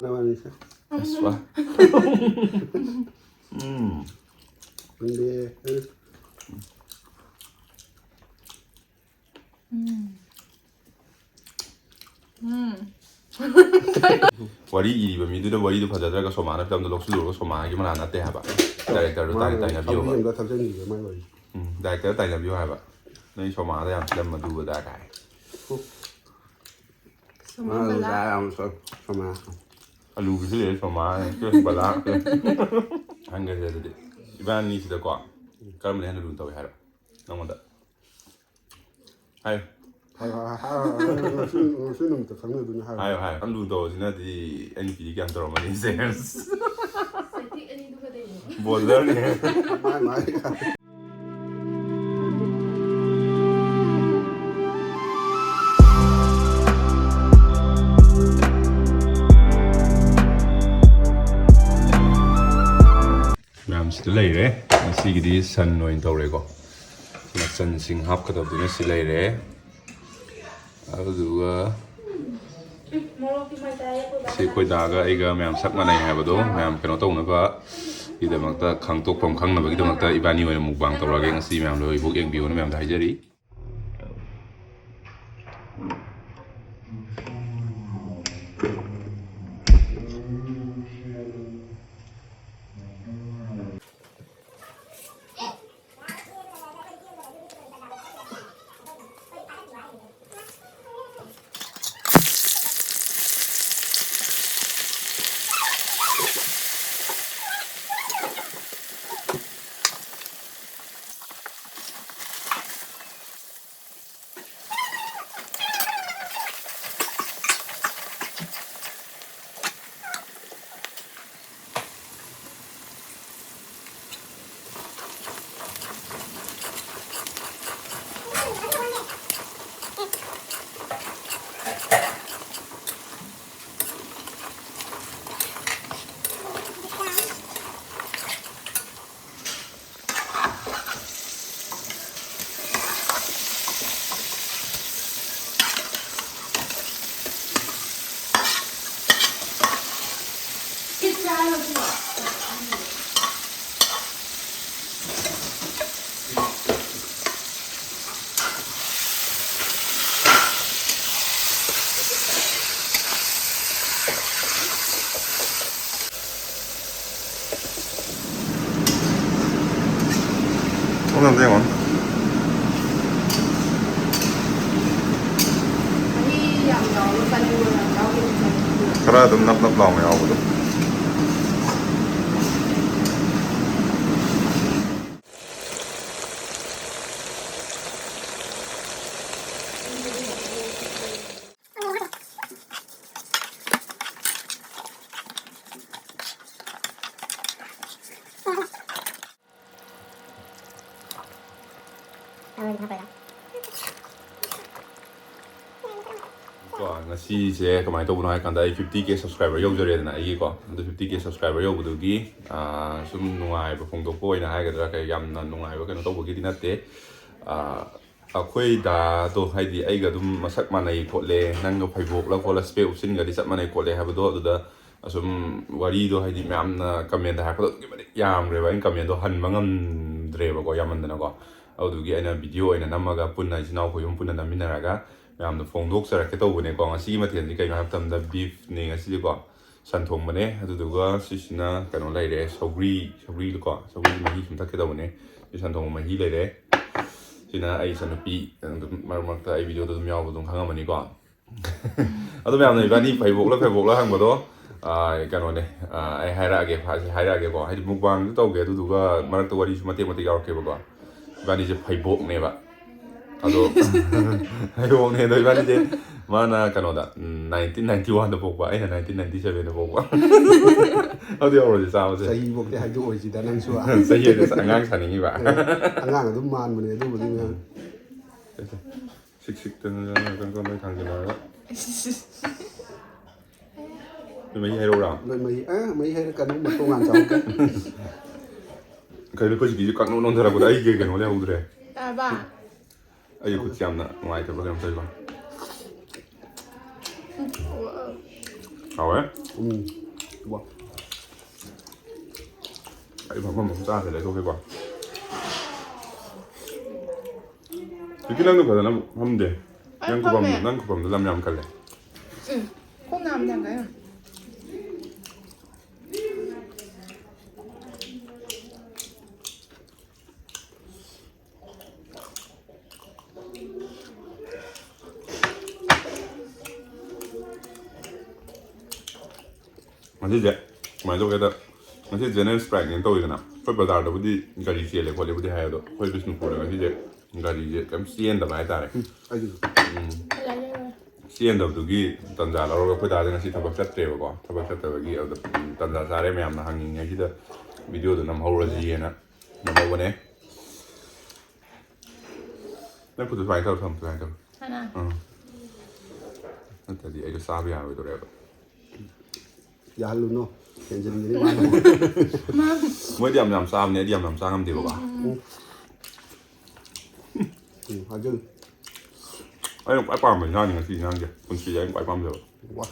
나만이세. 됐어. 근데 와리 이리바 미드는 와리도 가져다가 소마나 뺨도 럭스로 소마하기만 안 났대 해봐. 다이렉터로 따이나 비워. 이거 탑재는 게 많이 다이렉터 따이나 비워 해봐. 너희 소마다 양 lemma 두고다 가이. 아, 나 아무서 소마. 알루 비슬레 소마 그 발라. 한가지들. 이반이 시다 거. 그러면 해는 눈 떠 해라. 너무다. 하이. 수능부터 강요도 하. 하이 하이. 안눈 떠지나디 NP 얘기 안 들어만 인센스. 뭐더니. 많이. ꯃꯌꯥꯝꯁꯤꯗ ꯂꯩꯔꯦ ꯉꯁꯤꯒꯤꯗꯤ ꯁꯟ ꯑꯣꯏꯅ ꯇꯧꯔꯦꯀꯣ ꯁꯟꯁꯤꯡ ꯍꯥꯞꯀꯗꯕꯗꯨꯅ ꯁꯤ ꯂꯩꯔꯦ ꯑꯗꯨꯒ ꯁꯤ ꯑꯩꯈꯣꯏ ꯗꯥꯒ ꯑꯩꯒ ꯃꯌꯥꯝ ꯁꯛ ꯃꯥꯟꯅꯩ ꯍꯥꯏꯕꯗꯣ ꯃꯌꯥꯝ ꯀꯩꯅꯣ ꯇꯧꯅꯕꯒꯤꯗꯃꯛꯇ ꯈꯪꯇꯣꯛꯐꯝ ꯈꯪꯅꯕꯒꯤꯗꯃꯛꯇ ꯏꯕꯥꯅꯤ ꯑꯣꯏꯅ ꯃꯨꯛꯕꯥꯡ ꯇꯧꯔꯒꯦ ꯉꯁꯤ ꯃꯌꯥꯝ ꯂꯣꯏꯐꯥꯎ ꯌꯦꯡꯕꯤꯌꯨꯅ ꯃꯌꯥꯝꯗ ꯍꯥꯏꯖꯔꯤ Tingnan. Khara dum nap law may ako do. ꯉꯁꯤꯁꯦ ꯀꯃꯥꯏꯅ ꯇꯧꯕꯅꯣ ꯍꯥꯏꯀꯥꯟꯗ ꯑꯩ 50K ꯁꯕꯁꯀ꯭ꯔꯥꯏꯕꯔ ꯌꯧꯖꯔꯦꯗꯅ ꯑꯩꯒꯤꯀꯣ ꯑꯗꯨ 50K ꯁꯕꯁꯀ꯭ꯔꯥꯏꯕꯔ ꯌꯧꯕꯗꯨꯒꯤ ꯁꯨꯝ ꯅꯨꯡꯉꯥꯏꯕ ꯐꯣꯡꯗꯣꯛꯄ ꯑꯣꯏꯅ ꯍꯥꯏꯒꯗ꯭ꯔꯥ ꯀꯩ ꯌꯥꯝꯅ ꯅꯨꯡꯉꯥꯏꯕ ꯀꯩꯅꯣ ꯇꯧꯕꯒꯤꯗꯤ ꯅꯠꯇꯦ ꯑꯩꯈꯣꯏ ꯗꯥꯗꯣ ꯍꯥꯏꯗꯤ ꯑꯩꯒ ꯑꯗꯨꯝ ꯃꯁꯛ ꯃꯥꯟꯅꯩ ꯈꯣꯠꯂꯦ ꯅꯪꯒ ꯐꯩꯕꯣꯛꯂ ꯈꯣꯠꯂ ꯁ꯭ꯄꯦꯛ ꯎꯞꯁꯤꯟꯒꯗꯤ ꯆꯞ ꯃꯥꯟꯅꯩ ꯈꯣꯠꯂꯦ ꯍꯥꯏꯕꯗꯣ ꯑꯗꯨꯗ ꯑꯁꯨꯝ ꯋꯥꯔꯤꯗꯣ ꯍꯥꯏꯗꯤ ꯃꯌꯥꯝꯅ ꯀꯃꯦꯟꯗ ꯍꯥꯏꯔꯛꯄꯗꯣ ꯑꯗꯨꯛꯀꯤ ꯃꯇꯤꯛ ꯌꯥꯝꯈ꯭ꯔꯦꯕ ꯑꯩꯅ ꯀꯃꯦꯟꯗꯣ ꯍꯟꯕ ꯉꯝꯗ꯭ꯔꯦꯕꯀꯣ ꯌꯥꯝꯃꯟꯗꯅꯀꯣ ꯑꯗꯨꯗꯨꯒꯤ ꯑꯩꯅ ꯚꯤꯗꯤꯑꯣ ꯑꯣꯏꯅ ꯅꯝꯃꯒ ꯄꯨꯟꯅ ꯏꯆꯤꯟ ꯏꯅꯥꯎ ꯈꯣꯏꯍꯨꯝ ꯄꯨꯟꯅ ꯅꯝꯃꯤꯟꯅꯔꯒ ꯃꯌꯥꯝꯅ ꯐꯣꯡꯗꯣꯛꯆꯔꯛꯀꯦ ꯇꯧꯕꯅꯦꯀꯣ ꯉꯁꯤꯒꯤ ꯃꯊꯦꯜꯁꯤ ꯀꯩꯅꯣ ꯍꯥꯏꯕ ꯃꯇꯝꯗ ꯕꯤꯐꯅꯦ ꯉꯁꯤꯗꯤꯀꯣ ꯁꯟ ꯊꯣꯡꯕꯅꯦ ꯑꯗꯨꯗꯨꯒ ꯁꯤꯁꯤꯅ ꯀꯩꯅꯣ ꯂꯩꯔꯦ ꯁꯧꯒ꯭ꯔꯤꯀꯣ ꯁꯧꯒ꯭ꯔꯤ ꯃꯍꯤ ꯁꯨꯝ ꯊꯛꯀꯦ ꯇꯧꯕꯅꯦ ꯁꯤ ꯁꯟ ꯊꯣꯡꯕ ꯃꯍꯤ ꯂꯩꯔꯦ ꯁꯤꯅ ꯑꯩ ꯏꯆꯟꯅꯨꯄꯤ ꯃꯔꯛ ꯃꯔꯛꯇ ꯑꯩ ꯚꯤꯗꯤꯑꯣꯗ ꯑꯗꯨꯝ ꯌꯥꯎꯕ ꯑꯗꯨꯝ ꯈꯪꯉꯝꯃꯅꯤꯀꯣ ꯑꯗꯣ ꯃꯌꯥꯝꯅ ꯏꯕꯥꯅꯤ ꯐꯩꯕꯣꯛꯂ ꯍꯪꯕꯗꯣ ꯀꯩꯅꯣꯅꯦ ꯑꯩ ꯍꯥꯏꯔꯛꯑꯒꯦꯀꯣ ꯍꯥꯏꯗꯤ ꯃꯨꯛꯕꯥꯡꯁꯨ ꯇꯧꯒꯦ ꯑꯗꯨꯗꯨꯒ ꯃꯔꯛꯇ ꯋꯥꯔꯤꯁꯨ ꯃꯇꯦꯛ ꯌꯥꯎꯔꯛꯀꯦꯕꯀꯣ 이반이제 ꯐꯩꯕꯣꯛꯅꯦꯕ ꯑꯗꯣ ꯐꯩꯕꯣꯛꯅꯦ ꯑꯗꯣ 이반이제 마나 까노다 1991다 보고 아이나 1997다 보고 어디 어디 싸우지 자이복대 하이도 오지다 낭수아 자이에서 안강 사닝이 봐 안강 좀 만문에 누구 누구 식식 뜨는 그런 거 당기나요 mấy hero mấy hero cần một công an cháu cái nó có gì các nó thằng nào đấy cái nó leo rồi à ba ấy cứ chạm nè ngoài thì bao nhiêu thôi con 好哎，哇，哎，朋友们炸起来都可以吧？이렇게 나는 거다 나 하면 돼. 난 그밤도 남양 갈래. 응. 콩나물 담가요. mà tôi cái mà thế này sprite nên tôi cái nào phải bắt đầu được đi cái gì chơi lại qua được đi hay đó phải biết nó cái gì cái gì cái xiên đó mà ta này xiên đó cái tận giá là phải đặt cái gì thằng bác chất tiêu quá thằng bác chất tiêu cái tận giá sao đấy mấy em hàng nghìn cái đó video đó nằm hầu là gì nè nằm hầu bên này nó cứ phải thôi 하나. nó tại vì cái sao bây giờ rồi đấy giá luôn nó hiện giờ đi mang mới điểm làm sao này điểm làm sao làm điều bà hóa dư anh phải làm mình ra những gì ngang kìa con chị anh phải làm rồi wow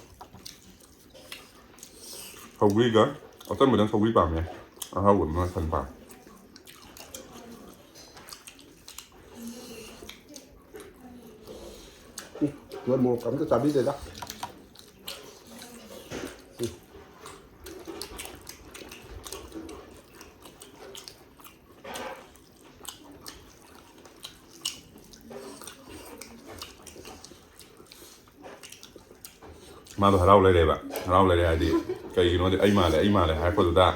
hầu quý cơ ở tên mình đang hầu quý bàm nhỉ hầu quần nó thành bàm rồi một cắm cái chả biết gì đó mà tôi hào lại đây bạn hào lại đây đi cái nó thì ai mà lại hay có được ta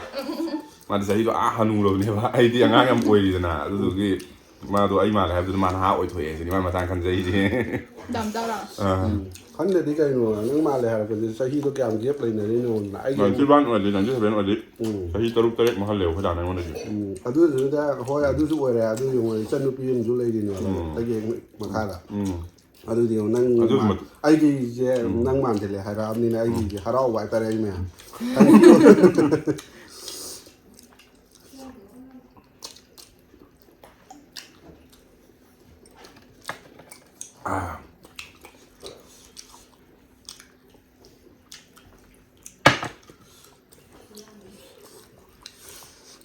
mà thì thấy tôi hanu rồi này bạn ai thì anh em quay đi nè tôi cái mà tôi ai mà lại tôi mà hao thôi thì mà sang khăn giấy gì đảm bảo là. hắn này thì cái nó nhưng mà lại cái sai khi tôi kèm ghép lên này nó nãy nói chứ bạn nói đi nói chứ bên nói đi cái tôi lúc tới mà hắn liều cái đàn này nó gì aduh sudah hoy aduh su wera aduh yung san nu pin ju lei din wala ta ge makala aduh di nang ai gi je nang man tele hara ni na ai gi hara wai pa re me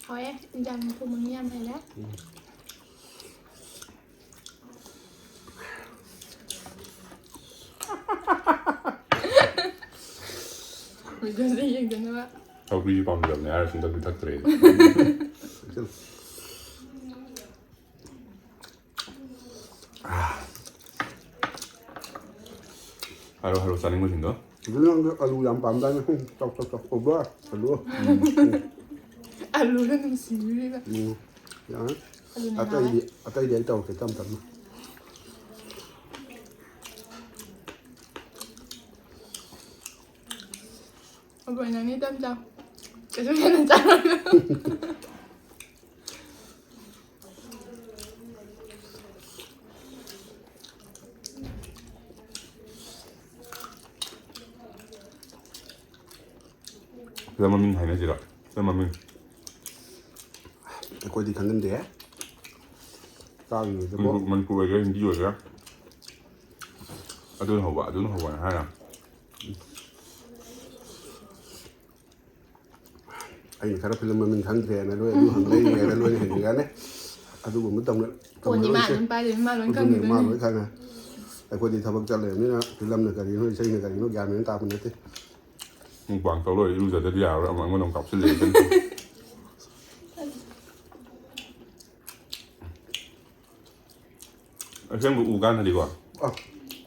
Thôi em dành phụ mừng em này đó. Mình cho gì vậy nữa ạ? hầu quý bàm được này ai cũng được thật đấy 하루 싸는 것인가? 그냥 alu yang pam dan tok obra alu Alu nó nung xíu đi bạn. ya Alu này atai dia tau ke tam Rồi này đi tâm đâu? Cái số này chắc rồi. Sama min hay nè sama min ko di kangen de tao ni de bo mình cũng cái hindi rồi đó tôi hậu quả hay là ai khara film mình thang de na lo alu hang lei na lo ni hen ga ne aduh mo tong na Ủa nhưng mà nó bay đến mà nó cái cần này mà được. nói thằng à, tại vì thằng bác trả lời nữa, thì lâm này cái gì nó xây này cái gì nó gà mình ta mình đấy, một quảng tàu rồi bây giờ tới giờ rồi mà đồng cọc sẽ lấy chân xem vụ gan là đi qua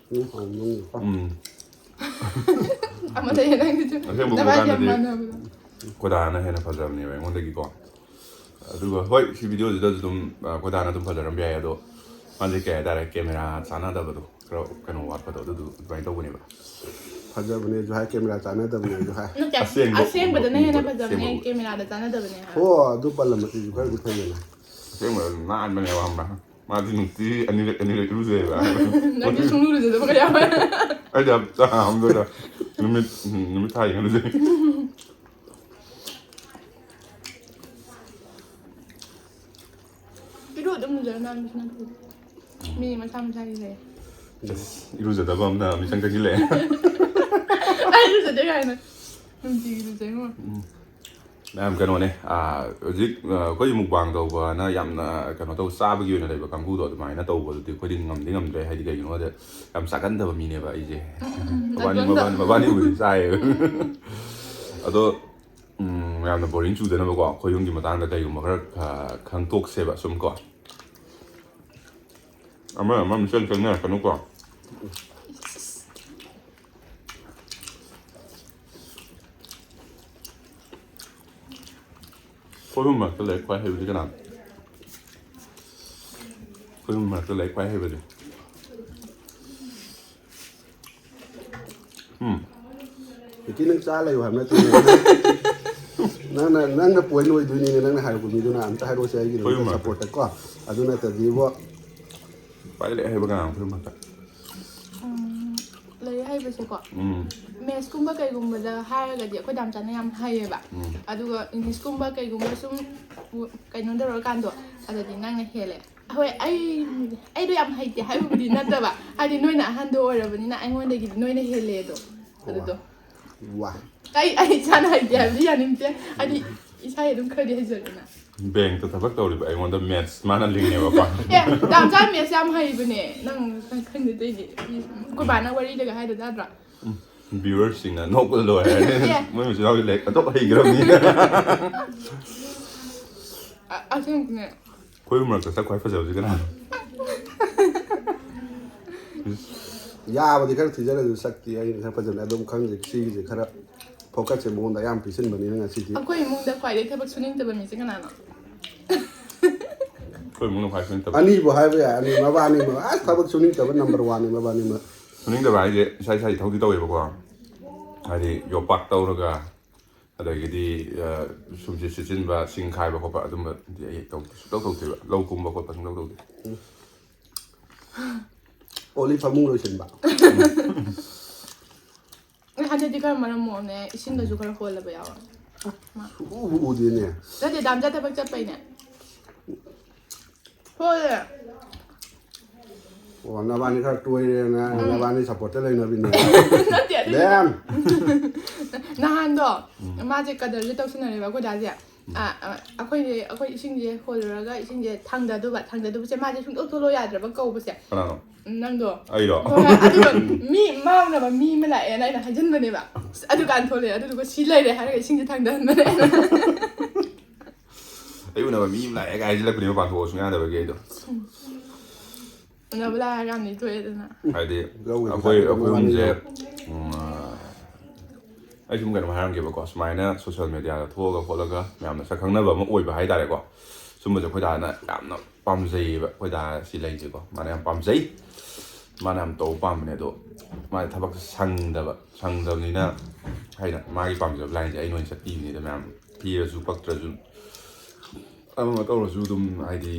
nhưng không không, Ama thấy này cái chứ. xem vụ Nó bay gan là chậm đi mà nó. 고단한 해는 파자람니 왜 뭔데 이거 그리고 거의 그 비디오도 좀 고단한 좀 파자람 비야도 만들 게 다른 카메라 자나다도 그런 그런 와파도 많이 더 보내봐 thật ra vấn đề cho hai camera chán hết tầm này cho hai, Nó chậm. Xem bữa nay nó bây giờ này camera để chán nó này. ô, đúc bao lần mà thì phải được thay này, xem mà ăn bên này không mà thì tí anh ấy cứ dễ vậy Nó cứ xuống luôn rồi cái gì ai đẹp không được nó mới thay cái gì 이거 너무 잘 나는 미니만 3살이래. 이러자다가 없나 미장까지 래 ꯀꯃꯥꯏꯅ ꯆꯠꯇꯦ ꯀꯥꯏꯅ ꯅꯨꯡꯇꯤꯒꯤ ꯂꯨꯖꯩ ꯉꯣ ꯃꯌꯥꯝ ꯀꯩꯅꯣꯅꯦ ꯍꯧꯖꯤꯛ ꯑꯩꯈꯣꯏ mukbang ꯇꯧꯕꯅ ꯌꯥꯝꯅ ꯀꯩꯅꯣ ꯇꯧ ꯆꯥꯕꯒꯤ ꯑꯣꯏꯅ ꯂꯩꯕ ꯀꯥꯡꯕꯨꯗꯣ ꯑꯗꯨꯃꯥꯏꯅ ꯇꯧꯕꯗꯨꯗꯤ ꯑꯩꯈꯣꯏꯗꯤ ꯉꯝꯗ꯭ꯔꯦ ꯍꯥꯏꯗꯤ ꯀꯩꯒꯤꯅꯣꯗ ꯌꯥꯝ ꯆꯥꯒꯟꯗꯕ ꯃꯤꯅꯦꯕ ꯑꯩꯁꯦ ꯃꯕꯥꯅꯤꯕꯨꯗꯤ ꯆꯥꯏꯌꯦꯕ ꯑꯗꯣ ꯌꯥꯝꯅ ꯕꯣꯔꯤꯡ ꯆꯨꯗꯅꯕꯀꯣ ꯑꯩꯈꯣꯏ ꯌꯨꯝꯒꯤ ꯃꯇꯥꯡꯗ ꯀꯩꯒꯨꯝꯕ ꯈꯔ ꯈꯪꯇꯣꯛꯁꯦꯕ ꯁꯨꯝ ꯀꯣ ꯑꯃ ꯃꯤꯆꯪ ꯆꯪꯅꯔꯛꯀꯅꯨꯀꯣ ꯑꯩꯈꯣꯏ ꯃꯔꯛꯇ ꯂꯥꯏꯔꯤꯛ ꯈ꯭ꯋꯥꯏ ꯍꯩꯕꯁꯤ ꯀꯅꯥꯅꯣ ꯑꯩꯈꯣꯏ ꯃꯔꯛꯇ ꯂꯥꯏꯔꯤꯛ ꯈ꯭ꯋꯥꯏ ꯍꯩꯕꯁꯤ ꯍꯧꯖꯤꯛꯀꯤ ꯅꯪ ꯆꯥ ꯂꯩꯌꯨ ꯍꯥꯏꯕ ꯅꯠꯇꯦ ꯅꯪꯅ ꯄꯣꯏꯟ ꯑꯣꯏꯗꯣꯏꯅꯤꯅꯦ ꯅꯪꯅ ꯍꯥꯏꯔꯛꯄ ꯃꯤꯗꯨꯅ ꯑꯝꯇ ꯍꯥꯏꯔꯛꯑꯣꯁꯦ ꯑꯩꯒꯤ ꯁꯞꯄꯣꯔꯠꯇ ꯀꯣ ꯑꯗꯨ ꯅꯠꯇ꯭ꯔꯗꯤꯕꯣ ꯈ꯭ꯋꯥꯏ ꯂꯥꯏꯔꯤꯛ ꯍꯩꯕ ꯀꯅꯥꯅꯣ ꯑꯩꯈꯣꯏ ꯃꯔꯛꯇ ꯂꯥꯏꯔꯤꯛ ꯍꯩꯕꯁꯦꯀꯣ ꯃꯦꯠꯁꯀꯨꯝꯕ ꯀꯩꯒꯨꯝꯕꯗ ꯍꯥꯏꯔꯒꯗꯤ ꯑꯩꯈꯣꯏ ꯗꯥꯝꯆꯥꯅ ꯌꯥꯝ ꯍꯩꯌꯦꯕ ꯑꯗꯨꯒ ꯏꯪꯂꯤꯁꯀꯨꯝꯕ ꯀꯩꯒꯨꯝꯕ ꯁꯨꯝ ꯀꯩꯅꯣ ꯇꯧꯔꯀꯥꯟꯗꯣ ꯑꯗꯨꯗꯤ ꯅꯪꯅ ꯍꯦꯜꯂꯦ ꯍꯣꯏ ꯑꯩꯗꯣ ꯌꯥꯝ ꯍꯩꯇꯦ ꯍꯥꯏꯕꯕꯨꯗꯤ ꯅꯠꯇꯕ ꯍꯥꯏꯗꯤ ꯅꯣꯏꯅ ꯑꯍꯟꯗꯣ ꯑꯣꯏꯔꯕꯅꯤꯅ ꯑꯩꯉꯣꯟꯗꯒꯤꯗꯤ ꯅꯣꯏꯅ ꯍꯦꯜꯂꯦꯗꯣ ꯑꯗꯨꯗꯣ ꯋꯥ ꯑꯩ ꯏꯁꯥꯅ ꯍꯩꯇꯦ ꯍꯥꯏꯕꯗꯤ ꯌꯥꯅꯤꯡꯗꯦ ꯍꯥꯏꯗꯤ ꯏꯁꯥ ꯑꯗꯨꯝ ꯈꯔꯗꯤ ꯍꯩꯖꯔꯦꯅ ꯕꯦꯡꯛꯇ ꯊꯕꯛ ꯇꯧꯔꯤꯕ ꯑꯩꯉꯣꯟꯗ ꯃꯦꯠꯁ ꯃꯥꯅ ꯂꯤꯡꯉꯦꯕꯀꯣ ꯗꯥꯝꯆꯥ ꯃꯦꯠꯁ ꯌꯥꯝ ꯍꯩꯕꯅꯦ ꯅꯪ ꯈꯪꯗꯦꯗꯩꯗꯤ ꯑꯩꯈꯣꯏ ꯕꯥꯅ ꯋꯥꯔꯤꯗꯒ ꯍꯥꯏꯗꯣ ꯇꯥꯗ꯭ꯔꯣ ꯚ꯭ꯌꯨꯋꯔꯁꯤꯡꯅ ꯅꯣꯛꯄꯗ ꯂꯣꯏꯔꯦ ꯃꯣꯏ ꯃꯆꯤꯟ ꯃꯅꯥꯎꯗꯤ ꯂꯥꯏꯔꯤꯛ ꯑꯗꯨꯛ ꯍꯩꯈ꯭ꯔꯕꯅꯤꯅ ꯑꯁꯦꯡꯕꯅꯦ ꯑꯩꯈꯣꯏ ꯃꯔꯛꯇ ꯁꯛ ꯈ꯭ꯋꯥꯏ ꯐꯖꯕꯁꯤ ꯀꯅꯥꯅꯣ ꯌꯥꯕꯗꯤ ꯈꯔ ꯊꯤꯖꯔꯁꯨ ꯁꯛꯇꯤ ꯑꯩꯅ ꯈꯔ ꯐꯖꯅ ꯑꯗꯨꯝ ꯈꯪꯖꯦ ꯁꯤꯒꯤꯁꯦ ꯈꯔ ꯐꯣꯀꯁꯁꯦ ꯃꯉꯣꯟꯗ ꯌꯥꯝ ꯄꯤꯁꯤꯟꯕꯅꯤꯅ ꯉꯁꯤꯗꯤ ꯑꯩꯈꯣꯏ ꯏꯃꯨꯡꯗ ꯈ꯭ꯋꯥꯏꯗꯒꯤ ꯊꯕꯛ ꯁꯨꯅꯤꯡꯗꯕ ꯃꯤꯁꯦ ꯀꯅꯥꯅꯣ ꯑꯩꯈꯣꯏ ꯏꯃꯨꯡꯗ ꯈ꯭ꯋꯥꯏ ꯁꯨꯅꯤꯡꯗꯕ ꯑꯅꯤꯕꯨ ꯍꯥꯏꯕ ꯌꯥꯏ ꯑꯅꯤ ꯃꯕꯥꯅꯤꯃꯛ ꯑꯁ ꯊꯕꯛ ꯁꯨꯅꯤꯡꯗꯕ ꯅꯝꯕꯔ ꯋꯥꯟꯅꯤ ꯃꯕꯥꯅꯤꯃꯛ ꯁꯨꯅꯤꯡꯗꯕ ꯍꯥꯏꯁꯦ ꯏꯁꯥ ꯏꯁꯥꯒꯤ ꯊꯕꯛꯇꯤ ꯇꯧꯋꯦꯕꯀꯣ ꯍꯥꯏꯗꯤ ꯌꯣꯄꯥꯛ ꯇꯧꯔꯒ ꯑꯗꯒꯤꯗꯤ ꯁꯨꯝꯁꯤꯠ ꯁꯤꯠꯆꯤꯟꯕ ꯁꯤꯡ ꯈꯥꯏꯕ ꯈꯣꯠꯄ ꯑꯗꯨꯝꯕꯗꯤ ꯑꯩ ꯁꯨꯡꯇꯧ ꯇꯧꯗꯦꯕ ꯂꯧ ꯀꯨꯝꯕ ꯈꯣꯠꯄ ꯁꯨꯡꯇꯧ ꯇꯧꯗꯦ ꯑꯣꯂꯤ ꯐꯃꯨꯡ ꯂꯣꯏꯁꯤꯟꯕ ꯍꯟꯗꯛꯇꯤ ꯈꯔ ꯃꯔꯝ ꯃꯣꯛꯑꯝꯅꯦ ꯏꯁꯤꯡꯗꯁꯨ ꯈꯔ ꯍꯣꯜꯂꯕ ꯌꯥꯎꯋꯦ ꯁꯨꯡꯎꯕꯨ ꯎꯗꯦꯅꯦ ꯅꯠꯇꯦ ꯗꯥꯝꯆꯥ ꯊꯕꯛ ꯆꯠꯄꯩꯅꯦ ꯍꯣꯜꯂꯦ ꯑꯣ ꯅꯕꯥꯅꯤ ꯈꯔ ꯇꯣꯏꯔꯦꯅ ꯅꯕꯥꯅꯤ ꯁꯞꯄꯣꯔꯠꯇ ꯂꯩꯅꯕꯤꯅꯦ ꯅꯠꯇꯦ ꯑꯗꯨꯗꯤ ꯗꯦꯝ ꯅꯍꯥꯟꯗꯣ ꯃꯥꯁꯦ ꯀꯗꯔꯁꯦ ꯇꯧꯁꯤꯟꯅꯔꯦꯕ ꯑꯩꯈꯣꯏ ꯗꯥꯁꯦ ꯑꯩꯈꯣꯏ ꯏꯁꯤꯡꯁꯦ ꯍꯣꯜꯂꯨꯔꯒ ꯏꯁꯤꯡꯁꯦ ꯊꯥꯡꯗꯗꯨꯕꯁꯦ ꯃꯥꯁꯦ ꯁꯨꯡꯇꯣꯛ ꯊꯣꯛꯂꯛꯑꯣ ꯌꯥꯗ꯭ꯔꯕ ꯀꯧꯕꯁꯦ ꯀꯅꯥꯅꯣ ꯅꯪꯗꯣ ꯑꯩꯔꯣ ꯑꯗꯨꯒ ꯃꯤ ꯃꯥꯡꯅꯕ ꯃꯤ ꯑꯃ ꯂꯥꯛꯑꯦꯅ ꯑꯩꯅ ꯍꯥꯏꯖꯤꯟꯕꯅꯦꯕ ꯑꯗꯨꯀꯥꯟ ꯊꯣꯛꯂꯛꯑꯦ ꯑꯗꯨꯗꯨꯒ ꯁꯤ ꯂꯩꯔꯦ ꯍꯥꯏꯔꯒ ꯏꯁꯤꯡꯁꯦ ꯊꯥꯡꯗꯍꯟꯕꯅꯦ ꯑꯩ ꯎꯅꯕ ꯃꯤ ꯑꯃ ꯂꯥꯛꯑꯦꯒ ꯍꯥꯏꯖꯤꯜꯂꯛꯄꯅꯦ ꯃꯄꯥꯟ ꯊꯣꯛꯑꯁꯨ ꯌꯥꯗꯕꯒꯤ ꯑꯩꯗꯣ ꯎꯅꯕ ꯂꯥꯛꯑꯒ ꯌꯥꯝꯅꯤ ꯊꯣꯛꯑꯦꯗꯅ ꯍꯥꯏꯗꯤ ꯂꯧꯋꯦ ꯑꯩꯈꯣꯏ ꯃꯕꯥꯅꯤ ꯑꯍꯨꯝꯁꯦ ꯂꯧ ꯑꯩ ꯁꯨꯝ ꯀꯩꯅꯣ ꯍꯥꯏꯔꯝꯒꯦꯕꯀꯣ ꯁꯨꯃꯥꯏꯅ ꯁꯣꯁꯤꯌꯦꯜ ꯃꯦꯗꯤꯌꯥꯗ ꯊꯣꯛꯑꯒ ꯈꯣꯠꯂꯒ ꯃꯌꯥꯝꯅ ꯁꯛ ꯈꯪꯅꯕ ꯑꯃ ꯑꯣꯏꯕ ꯍꯥꯏꯇꯥꯔꯦꯀꯣ ꯁꯨꯝꯕꯁꯦ ꯑꯩꯈꯣꯏ ꯗꯥꯅ ꯌꯥꯝꯅ ꯄꯥꯝꯖꯩꯌꯦꯕ ꯑꯩꯈꯣꯏ ꯗꯥ ꯁꯤ ꯂꯩꯁꯦꯀꯣ ꯃꯥꯅ ꯌꯥꯝ ꯄꯥꯝꯖꯩ ꯃꯥꯅ ꯌꯥꯝ ꯇꯧꯕ ꯄꯥꯝꯕꯅꯦ ꯑꯗꯣ ꯃꯥꯒꯤ ꯊꯕꯛꯁꯦ ꯁꯪꯗꯕꯅꯤꯅ ꯍꯥꯏꯅ ꯃꯥꯒꯤ ꯄꯥꯝꯖꯕ ꯂꯥꯏꯟꯁꯦ ꯑꯩꯅ ꯑꯣꯏꯅ ꯆꯠꯄꯤꯕꯅꯤꯗ ꯃꯌꯥꯝ ꯊꯤꯔꯁꯨ ꯄꯛꯇ꯭ꯔꯁꯨ ꯑꯃ ꯇꯧꯔꯁꯨ ꯑꯗꯨꯝ ꯍꯥꯏꯗꯤ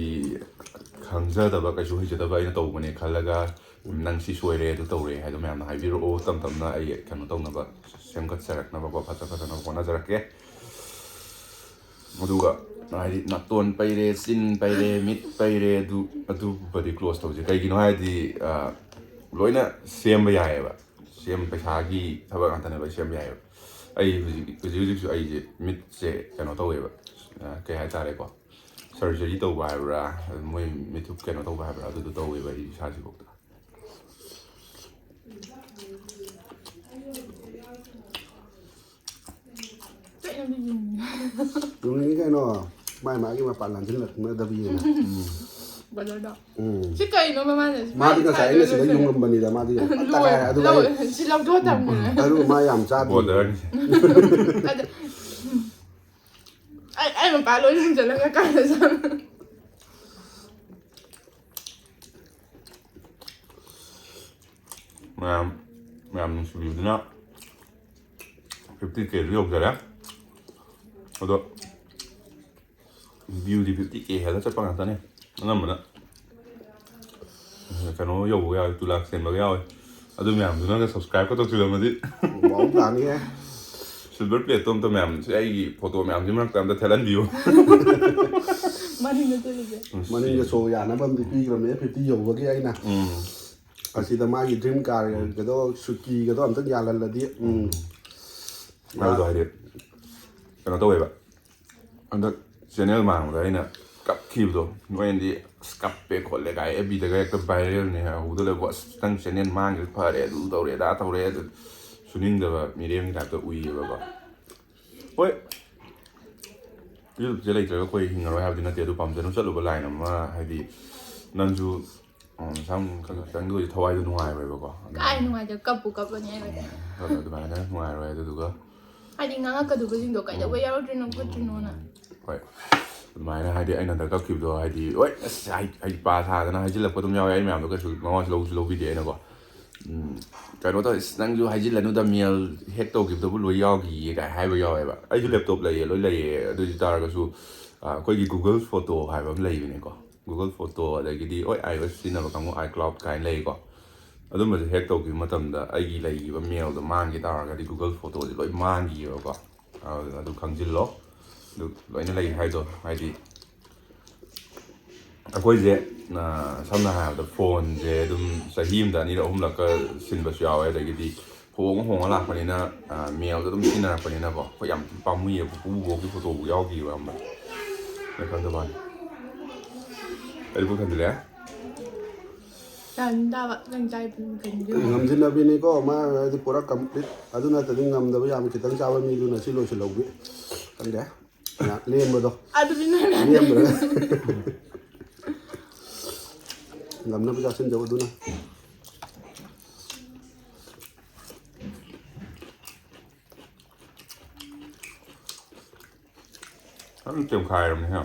ꯈꯪꯖꯗꯕ ꯀꯩꯁꯨ ꯍꯩꯖꯗꯕ ꯑꯩꯅ ꯇꯧꯕꯅꯦ ꯈꯜꯂꯒ ꯅꯪ ꯁꯤ ꯁꯣꯏꯔꯦ ꯑꯗꯨ ꯇꯧꯔꯦ ꯍꯥꯏꯗꯣ ꯃꯌꯥꯝꯅ ꯍꯥꯏꯕꯤꯔꯛꯑꯣ ꯇꯞ ꯇꯞꯅ ꯑꯩ ꯀꯩꯅꯣ ꯇꯧꯅꯕ ꯁꯦꯝꯒꯠꯆꯔꯛꯅꯕꯀꯣ ꯐꯖꯅ ꯍꯣꯠꯅꯖꯔꯛꯀꯦ ꯑꯗꯨꯒ ꯍꯥꯏꯗꯤ ꯅꯥꯇꯣꯟ ꯄꯩꯔꯦ ꯆꯤꯟ ꯄꯩꯔꯦ ꯃꯤꯠ ꯄꯩꯔꯦ ꯑꯗꯨꯕꯨꯗꯤ ꯀ꯭ꯂꯣꯖ ꯇꯧꯁꯦ ꯀꯩꯒꯤꯅꯣ ꯍꯥꯏꯔꯗꯤ ꯂꯣꯏꯅ ꯁꯦꯝꯕ ꯌꯥꯏꯑꯕ ꯄꯩꯁꯥꯒꯤ ꯊꯕꯛ ꯉꯥꯛꯇꯅꯦꯕ ꯑꯩ ꯁꯦꯝꯕ ꯌꯥꯏꯑꯕ ꯑꯩ ꯍꯧꯖꯤꯛꯁꯨ ꯑꯩꯁꯦ ꯃꯤꯠꯁꯦ ꯀꯩꯅꯣ ꯇꯧꯋꯦꯕ ꯀꯩ ꯍꯥꯏꯇꯥꯔꯦꯀꯣ ꯁꯔꯖꯔꯤ ꯇꯧꯕ ꯍꯥꯏꯕ꯭ꯔꯥ ꯃꯣꯏ ꯃꯤꯊꯨꯞ ꯀꯩꯅꯣ ꯇꯧꯕ ꯍꯥꯏꯕ꯭ꯔꯥ ꯑꯗꯨꯗꯣ ꯇꯧꯋꯦꯕ ꯑꯩ ꯏꯁꯥꯁꯤꯐꯥꯎꯗ ꯌꯨꯝꯅꯤꯡꯉꯤ ꯀꯩꯅꯣ ꯃꯥꯒꯤ ꯃꯄꯥꯟ ꯂꯥꯟꯁꯤꯜꯂꯛꯅꯗꯕꯤꯅ ꯕꯖꯔꯗꯣ ꯁꯤ ꯀꯩꯅꯣ ꯃꯃꯥꯅ ꯃꯥꯗꯤ ꯉꯁꯥꯏ ꯑꯩꯅ ꯁꯤꯗ ꯌꯨꯡꯉꯝꯕꯅꯤꯗ ꯃꯥꯗꯤ ꯇꯛꯈꯥꯏ ꯑꯗꯨꯒ ꯁꯤ ꯂꯧꯊꯣꯛꯑ ꯊꯝꯈ꯭ꯔꯦ ꯑꯗꯨꯒ ꯃꯥ ꯌꯥꯝ ꯆꯥꯗꯦ ꯑꯩ ꯃꯄꯥ ꯂꯣꯏ ꯍꯨꯝꯖꯤꯜꯂꯒ ꯀꯥꯏꯗ ꯃꯌꯥꯝ ꯅꯨꯡꯁꯤꯕꯤꯕꯗꯨꯅ 50Kꯁꯨ ꯌꯧꯖꯔꯦ ꯑꯗꯣ ꯚ꯭ꯌꯨꯗꯤ 50K ꯍꯦꯜꯂ ꯆꯠꯄ ꯉꯥꯛꯇꯅꯦ ꯑꯅꯝꯕꯅ ꯀꯩꯅꯣ ꯌꯧꯕ ꯌꯥꯎꯋꯦ 2 ꯂꯥꯛ ꯆꯦꯟꯕꯒ ꯌꯥꯎꯋꯦ ꯑꯗꯨ ꯃꯌꯥꯝꯗꯨꯅꯒ ꯁꯕꯁꯀ꯭ꯔꯥꯏꯕꯀ ꯇꯧꯁꯤꯜꯂꯝꯃꯗꯤ ꯋꯥꯎ ꯇꯥꯅꯤꯍꯦ ꯁꯤꯜꯚꯔ ꯄ꯭ꯂꯦꯠꯇꯣ ꯑꯝꯇ ꯃꯌꯥꯝꯁꯦ ꯑꯩꯒꯤ ꯐꯣꯇꯣ ꯃꯌꯥꯝꯁꯤ ꯃꯔꯛꯇ ꯑꯝꯇ ꯊꯦꯠꯍꯟꯕꯤꯌꯨ ꯃꯅꯤꯡꯗ ꯆꯠꯂꯤꯁꯦ ꯃꯅꯤꯡꯗ ꯁꯣ ꯌꯥꯅꯕ ꯑꯃꯗꯤ ꯄꯤꯈ꯭ꯔꯕꯅꯦ 50 ꯌꯧꯕꯒꯤ ꯑꯩꯅ ꯑꯁꯤꯗ ꯃꯥꯒꯤ ꯗ꯭ꯔꯤꯝ ꯀꯥꯔꯒꯗꯣ ꯁꯨꯀꯤꯒꯗꯣ ꯑꯝꯇꯪ ꯌꯥꯜꯍꯜꯂꯗꯤ ꯑꯗꯨꯗꯣ ꯍꯥꯏꯗꯤ ꯀꯩꯅꯣ ꯇꯧꯋꯦꯕ ꯍꯟꯗꯛ ꯆꯦꯅꯦꯜ ꯃꯥꯡꯕꯗ ꯑꯩꯅ ꯀꯞꯈꯤꯕꯗꯣ ꯅꯣꯏꯅꯗꯤ ꯑꯁ ꯀꯞꯄꯦ ꯈꯣꯠꯂꯦ ꯀꯥꯏ ꯑꯦꯐꯕꯤꯗꯒ ꯍꯦꯛꯇ ꯚꯥꯏꯔꯦꯜꯅꯦ ꯍꯧꯗ ꯂꯩꯕ ꯑꯁ ꯅꯪ ꯆꯦꯅꯦꯜ ꯃꯥꯡꯈꯤꯕ ꯐꯔꯦ ꯑꯗꯨ ꯇꯧꯔꯦ ꯑꯗꯥ ꯇꯧꯔꯦ ꯑꯗꯨ ꯁꯨꯅꯤꯡꯗꯕ ꯃꯤꯔꯦꯝꯒꯤ ꯇꯥꯏꯞꯇ ꯎꯏꯌꯦꯕꯀꯣ ꯍꯣꯏ ꯌꯨꯇꯨꯕꯁꯦ ꯂꯩꯇ꯭ꯔꯒ ꯑꯩꯈꯣꯏ ꯍꯤꯡꯉꯔꯣꯏ ꯍꯥꯏꯕꯗꯤ ꯅꯠꯇꯦ ꯑꯗꯨ ꯄꯥꯝꯖꯅ ꯆꯠꯂꯨꯕ ꯂꯥꯏꯟ ꯑꯃ ꯍꯥꯏꯗꯤ ꯅꯪꯁꯨ ꯁꯝ ꯈꯤꯇꯪꯗ ꯑꯣꯏꯔꯗꯤ ꯊꯋꯥꯏꯗꯣ ꯅꯨꯡꯉꯥꯏꯔꯣꯏꯕꯀꯣ ꯀꯥꯏ ꯅꯨꯡꯉꯥꯏꯇ ꯀꯞꯄꯨ ꯀꯞꯄꯅꯤ ꯑꯩ ꯑꯗꯨꯃꯥꯏꯅ ꯅꯨꯡꯉꯥꯏꯔꯣꯏ ꯑꯗꯨꯗꯨꯒ ꯍꯥꯏꯗꯤ ꯉꯥꯡꯉꯛꯀꯗꯕꯁꯤꯡꯗꯣ ꯀꯩꯗꯧꯕ ꯌꯥꯎꯔꯛꯇ꯭ꯔꯤꯅꯣ ꯈꯣꯠꯇ꯭ꯔꯤꯅꯣꯅ ꯍꯣꯏ ꯑꯗꯨꯃꯥꯏꯅ ꯍꯥꯏꯗꯤ ꯑꯩꯅ ꯍꯟꯗꯛ ꯀꯞꯈꯤꯕꯗꯣ ꯍꯥꯏꯗꯤ ꯍꯣꯏ ꯑꯁ ꯍꯥꯏꯗꯤ ꯄꯥ ꯁꯥꯗꯅ ꯍꯥꯏꯖꯤꯜꯂꯛꯄ ꯑꯗꯨꯝ ꯌꯥꯎꯋꯦ ꯑꯩ ꯃꯌꯥꯝꯗꯣ ꯀꯩꯁꯨ ꯃꯉꯣꯟꯁꯨ ꯂꯧꯕꯤꯗꯦ ꯑꯩꯅꯀꯣ ꯀꯩꯅꯣ ꯇꯧꯋꯦ ꯅꯪꯁꯨ ꯍꯥꯏꯖꯤꯜꯂꯅꯨꯗ ꯃꯦꯜ ꯍꯦꯛ ꯇꯧꯈꯤꯕꯗꯕꯨ ꯂꯣꯏ ꯌꯥꯎꯈꯤꯌꯦ ꯀꯥꯏ ꯍꯥꯏꯕ ꯌꯥꯎꯋꯦꯕ ꯑꯩꯁꯨ ꯂꯦꯞꯇꯣꯞ ꯂꯩꯌꯦ ꯂꯣꯏ ꯂꯩꯌꯦ ꯑꯗꯨ ꯑꯣꯏ ꯇꯥꯔꯒꯁꯨ ꯑꯩꯈꯣꯏꯒꯤ ꯒꯨꯒꯜ ꯐꯣꯇꯣ ꯍꯥꯏꯕ ꯑꯃ ꯂꯩꯕꯅꯦꯀꯣ ꯒꯨꯒꯜ ꯐꯣꯇꯣ ꯑꯗꯒꯤꯗꯤ ꯍꯣꯏ iOS ꯁꯤꯖꯤꯟꯅꯕ ꯀꯥꯡꯕꯨ iCloud ꯀꯥꯏꯅ ꯂꯩꯀꯣ ꯑꯗꯨꯝꯕꯁꯦ ꯍꯦꯛ ꯇꯧꯈꯤꯕ ꯃꯇꯝꯗ ꯑꯩꯒꯤ ꯂꯩꯈꯤꯕ ꯃꯦꯜꯗꯣ ꯃꯥꯡꯈꯤ ꯇꯥꯔꯒꯗꯤ ꯒꯨꯒꯜ ꯐꯣꯇꯣꯁꯦ ꯂꯣꯏ ꯃꯥꯡꯈꯤꯌꯦꯕꯀꯣ ꯑꯗꯨ ꯈꯪꯖꯤꯜꯂꯣ ꯑꯗꯨ ꯂꯣꯏꯅ ꯂꯩ ꯍꯥꯏꯗꯣ ꯍꯥꯏꯗꯤ ꯑꯩꯈꯣꯏꯁꯦ ꯁꯝꯅ ꯍꯥꯏꯔꯕꯗ ꯐꯣꯟꯁꯦ ꯑꯗꯨꯝ ꯆꯍꯤ ꯑꯃꯗ ꯑꯅꯤꯔꯛ ꯑꯍꯨꯝꯂꯛꯀ ꯁꯤꯟꯕꯁꯨ ꯌꯥꯎꯋꯦ ꯑꯗꯒꯤꯗꯤ ꯍꯣꯡꯉ ꯂꯥꯛꯄꯅꯤꯅ ꯃꯦꯜꯗꯣ ꯑꯗꯨꯝ ꯁꯤꯖꯤꯟꯅꯔꯛꯄꯅꯤꯅꯀꯣ ꯑꯩꯈꯣꯏ ꯌꯥꯝ ꯄꯥꯝꯃꯨꯏꯌꯦꯕ ꯄꯨꯕꯣꯛꯀꯤ ꯐꯣꯇꯣꯕꯨ ꯌꯥꯎꯈꯤꯕ ꯑꯃ ꯈꯪꯗꯕꯅꯤ ꯑꯩ ꯄꯨꯛ ꯊꯟꯖꯤꯜꯂꯛꯑꯦ ꯇꯥꯕ ꯅꯪ ꯆꯥꯏ ꯉꯝꯖꯤꯟꯅꯕꯤꯅꯤꯀꯣ ꯃꯥ ꯍꯥꯏꯗꯤ ꯄꯨꯔꯥ ꯀꯝꯄ꯭ꯂꯤꯠ ꯑꯗꯨ ꯅꯠꯇꯗꯤ ꯉꯝꯗꯕ ꯌꯥꯝ ꯈꯤꯇꯪ ꯆꯥꯕ ꯃꯤꯗꯨꯅ ꯁꯤ ꯂꯣꯏꯁꯤꯜꯍꯧꯕꯤ ꯈꯪꯗꯦ ꯂꯦꯝꯕꯗꯣ ꯑꯗꯨꯗꯤ ꯅꯪ ꯂꯦꯝꯕ꯭ꯔꯒ ꯉꯝꯅꯕ ꯆꯥꯁꯤꯟꯖꯧ ꯑꯗꯨꯅ ꯑꯗꯨꯝ ꯇꯦꯝꯈꯥꯏꯔꯕꯅꯤ ꯍꯦ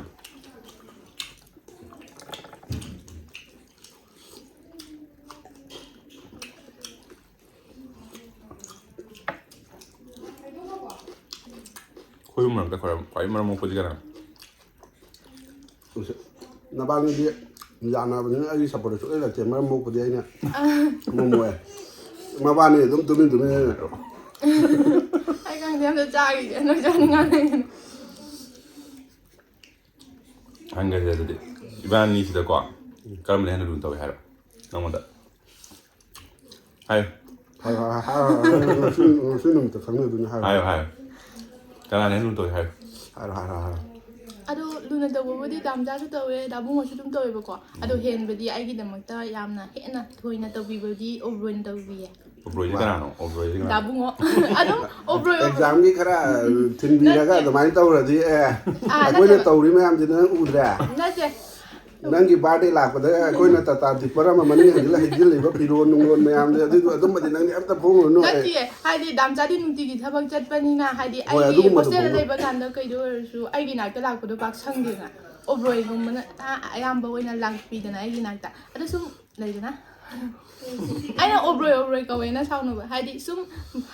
ꯑꯩꯈꯣꯏ ꯃꯔꯛꯇ ꯈ꯭ꯋꯥꯏ ꯃꯔꯝ ꯃꯣꯛꯄꯁꯤ ꯀꯅꯥ ꯅꯕꯥꯅꯤꯗꯤ ꯌꯥꯅꯕꯅꯤꯅ ꯑꯩꯒꯤ ꯁꯞꯄꯣꯔꯠꯇ ꯁꯨꯛꯂꯩ ꯂꯩꯇꯦ ꯃꯔꯝ ꯃꯣꯛꯄꯗꯤ ꯑꯩꯅ ꯃꯣꯃꯣꯏ ꯃꯕꯥꯅꯤ ꯑꯗꯨꯝ ꯇꯨꯃꯤꯟ ꯑꯩ ꯈꯪꯗꯦ ꯑꯝꯇ ꯆꯥꯈꯤꯒꯦ ꯅꯣꯏ ꯆꯥꯅꯤꯡꯉꯥꯏ ꯍꯪꯒꯁꯦ ꯑꯗꯨꯗꯤ ꯏꯕꯥꯅꯤꯁꯤꯗꯀꯣ ꯀꯔꯝꯕꯅ ꯍꯦꯟꯅ ꯂꯨꯅ ꯇꯧꯏ ꯍꯥꯏꯔꯣ ꯅꯪꯉꯣꯟꯗ ꯍꯥꯏꯌꯨ ꯉꯁꯤ ꯅꯨꯃꯤꯠꯇ ꯈꯪꯅꯗꯣꯏꯅꯤ ꯍꯥꯏꯌꯨ ꯀꯅꯥꯅ ꯍꯦꯟꯅ ꯂꯨꯅ ꯇꯧꯏ ꯍꯥꯏꯌꯨ ꯍꯥꯏꯔꯣ ꯑꯗꯣ ꯂꯨꯅ ꯇꯧꯕꯕꯨꯗꯤ ꯗꯥꯝꯆꯥꯁꯨ ꯇꯧꯋꯦ ꯗꯥꯕꯨꯡꯉꯣꯁꯨ ꯑꯗꯨꯝ ꯇꯧꯋꯦꯕꯀꯣ ꯑꯗꯣ ꯍꯦꯟꯕꯗꯤ ꯑꯩꯒꯤꯗꯃꯛꯇ ꯌꯥꯝꯅ ꯍꯦꯟꯅ ꯊꯣꯏꯅ ꯇꯧꯕꯤꯕꯗꯤ ꯑꯣꯕ꯭ꯔꯣꯏꯅ ꯇꯧꯕꯤꯌꯦ ꯑꯣꯕ꯭ꯔꯣꯏꯁꯦ ꯀꯅꯥꯅꯣ ꯑꯣꯕ꯭ꯔꯣꯏꯁꯦ ꯀꯅꯥꯅꯣ ꯗꯥꯕꯨꯡꯉꯣ ꯑꯗꯨꯝ ꯑꯣꯕ꯭ꯔꯣꯏ ꯑꯦꯛꯖꯥꯝꯒꯤ ꯈꯔ ꯊꯤꯟꯕꯤꯔꯒ ꯑꯗꯨꯃꯥꯏꯅ ꯇꯧꯔꯗꯤ ꯑꯩꯈꯣꯏꯅ ꯇꯧꯔꯤ ꯃꯌꯥꯝꯁꯤ ꯅꯪ ꯎꯗ꯭ꯔꯦ ꯅꯠꯇꯦ ꯅꯪꯒꯤ ꯕꯥꯔꯗꯦ ꯂꯥꯛꯄꯗ ꯑꯩꯈꯣꯏꯅ ꯇꯥꯇꯥ ꯗꯤꯄꯔ ꯑꯃ ꯃꯅꯤꯡ ꯍꯩꯖꯤꯜꯂꯤꯕ ꯐꯤꯔꯣꯟ ꯅꯨꯡꯔꯣꯟ ꯃꯌꯥꯝꯁꯦ ꯑꯗꯨꯝꯕꯗꯤ ꯅꯪꯗꯤ ꯑꯝꯇ ꯐꯣꯡꯉꯨꯔꯅꯨ ꯅꯠꯇꯤꯌꯦ ꯍꯥꯏꯗꯤ ꯗꯥꯝꯆꯥꯗꯤ ꯅꯨꯡꯇꯤꯒꯤ ꯊꯕꯛ ꯆꯠꯄꯅꯤꯅ ꯍꯥꯏꯗꯤ ꯍꯣꯏ ꯑꯩꯒꯤ ꯑꯗꯨꯒꯨꯝꯕꯗꯣ ꯍꯣꯁꯇꯦꯜꯗ ꯐꯣꯡꯗꯣꯛ ꯂꯩꯕ ꯀꯥꯟꯗ ꯀꯩꯗ ꯑꯣꯏꯔꯁꯨ ꯑꯩꯒꯤ ꯅꯥꯛꯇ ꯂꯥꯛꯄꯗꯣ ꯄꯥꯛ ꯁꯪꯗꯦꯗꯅ ꯑꯣꯕ꯭ꯔꯣꯏꯒꯨꯝꯕꯅ ꯑꯌꯥꯝꯕ ꯑꯣꯏꯅ ꯂꯥꯛꯄꯤꯗꯅ ꯑꯩꯒꯤ ꯅꯥꯛꯇ ꯑꯗꯣ ꯁꯨꯝ ꯂꯩꯗꯅ ꯑꯩꯅ ꯑꯣꯕ꯭ꯔꯣꯏ ꯀꯧꯋꯦꯅ ꯁꯥꯎꯅꯕ ꯍꯥꯏꯗꯤ ꯁꯨꯝ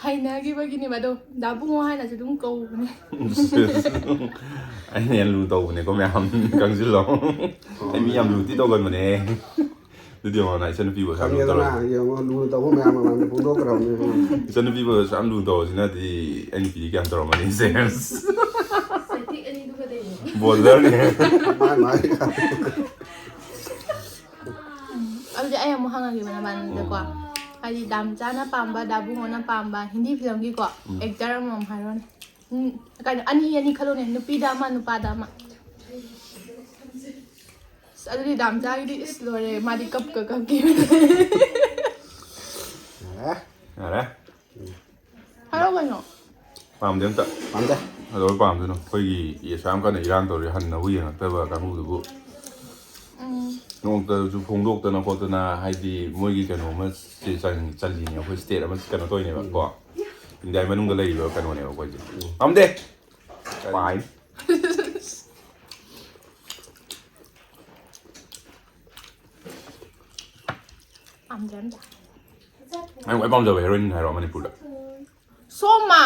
ꯍꯩꯅꯈꯤꯕꯒꯤꯅꯦꯕ ꯑꯗꯣ ꯗꯥꯕꯨꯡꯉꯣ ꯍꯥꯏꯅꯁꯨ ꯑꯗꯨꯝ ꯀꯧꯕꯅꯦ ꯑꯩꯅ ꯍꯦꯟꯅ ꯂꯨꯅ ꯇꯧꯕꯅꯦꯀꯣ ꯃꯌꯥꯝ ꯈꯪꯖꯤꯜꯂꯣ ꯑꯩ ꯃꯤ ꯌꯥꯝ ꯂꯨꯅꯗꯤ ꯇꯧꯒꯟꯕꯅꯦ ꯑꯗꯨꯗꯤ ꯌꯦꯡꯉꯣ ꯏꯆꯟꯅꯨꯄꯤꯕꯨ ꯌꯥꯝ ꯂꯨꯅ ꯈꯪꯉꯦꯗꯅ ꯇꯧꯔꯦ ꯌꯦꯡꯉꯣ ꯂꯨꯅ ꯇꯧꯕ ꯃꯌꯥꯝ ꯃꯃꯥꯡꯗ ꯐꯣꯡꯗꯣꯛꯈ꯭ꯔꯕꯅꯤ ꯏꯆꯟꯅꯨꯄꯤꯕꯨ ꯌꯥꯝ ꯂꯨꯅ ꯇꯧꯔꯁꯤꯅꯗꯤ ꯑꯩ ꯅꯨꯄꯤꯗꯤ ꯀꯌꯥꯝ ꯇꯧꯔꯝꯃꯅꯤ ꯁꯦꯁ ꯕꯣꯜꯗꯔꯅꯦ ꯑꯗꯨꯗꯤ ꯑꯩ ꯑꯃꯨꯛ ꯍꯪꯉꯒꯦꯕ ꯅꯕꯥꯅꯤꯗꯀꯣ ꯍꯥꯏꯗꯤ ꯗꯥꯝꯆꯥꯅ ꯄꯥꯝꯕ ꯗꯥꯕꯨꯡꯉꯣꯅ ꯄꯥꯝꯕ ꯍꯤꯟꯗꯤ ꯐꯤꯂꯝꯒꯤꯀꯣ ꯑꯦꯛꯇꯔ ꯑꯃꯃꯝ ꯍꯥꯏꯔꯣꯅꯦ ꯀꯩꯅꯣ ꯑꯅꯤ ꯈꯜꯂꯣꯅꯦ ꯅꯨꯄꯤꯗ ꯑꯃ ꯅꯨꯄꯥꯗ ꯑꯃ ꯑꯗꯨꯗꯤ ꯗꯥꯝꯆꯥꯒꯤꯗꯤ ꯏꯁ ꯂꯣꯏꯔꯦ ꯃꯥꯗꯤ ꯀꯞꯈꯤꯕꯅꯦ ꯌꯥꯔꯦ ꯍꯥꯏꯔꯣ ꯀꯩꯅꯣ ꯄꯥꯝꯗꯦ ꯑꯝꯇ ꯄꯥꯝꯗꯦ ꯀꯩꯗꯧꯕꯩ ꯄꯥꯝꯗꯣꯏꯅꯣ ꯑꯩꯈꯣꯏꯒꯤ ꯑꯁꯨꯛ ꯌꯥꯝ ꯀꯟꯅ ꯏꯔꯥꯡ ꯇꯧꯔꯤ ꯍꯟꯅꯕꯨ ꯌꯦꯡꯉꯛꯇꯕ ꯀꯥꯡꯕꯨꯗꯨꯕꯨ ꯅꯣꯡꯃꯇꯁꯨ ꯐꯣꯡꯗꯣꯛꯇꯅ ꯈꯣꯠꯇꯅ ꯍꯥꯏꯗꯤ ꯃꯣꯏꯒꯤ ꯀꯩꯅꯣꯃ ꯆꯜꯂꯤꯅꯦ ꯑꯩꯈꯣꯏ ꯁ꯭ꯇꯦꯠ ꯑꯃ ꯀꯩꯅꯣ ꯇꯧꯔꯤꯅꯦꯕ ꯀꯣ ꯏꯟꯗꯤꯌꯥ ꯃꯅꯨꯡꯗ ꯂꯩꯔꯤꯕ ꯀꯩꯅꯣꯅꯦꯕ ꯑꯩꯈꯣꯏꯁꯦ ꯄꯥꯝꯗꯦ ꯄꯥꯏ ꯄꯥꯝꯖꯔꯝꯖꯥ ꯅꯪ ꯈ꯭ꯋꯥꯏ ꯄꯥꯝꯖꯕ ꯍꯦꯔꯣꯏꯟ ꯍꯥꯏꯔꯣ ꯃꯅꯤꯄꯨꯔꯗ ꯁꯣꯃꯥ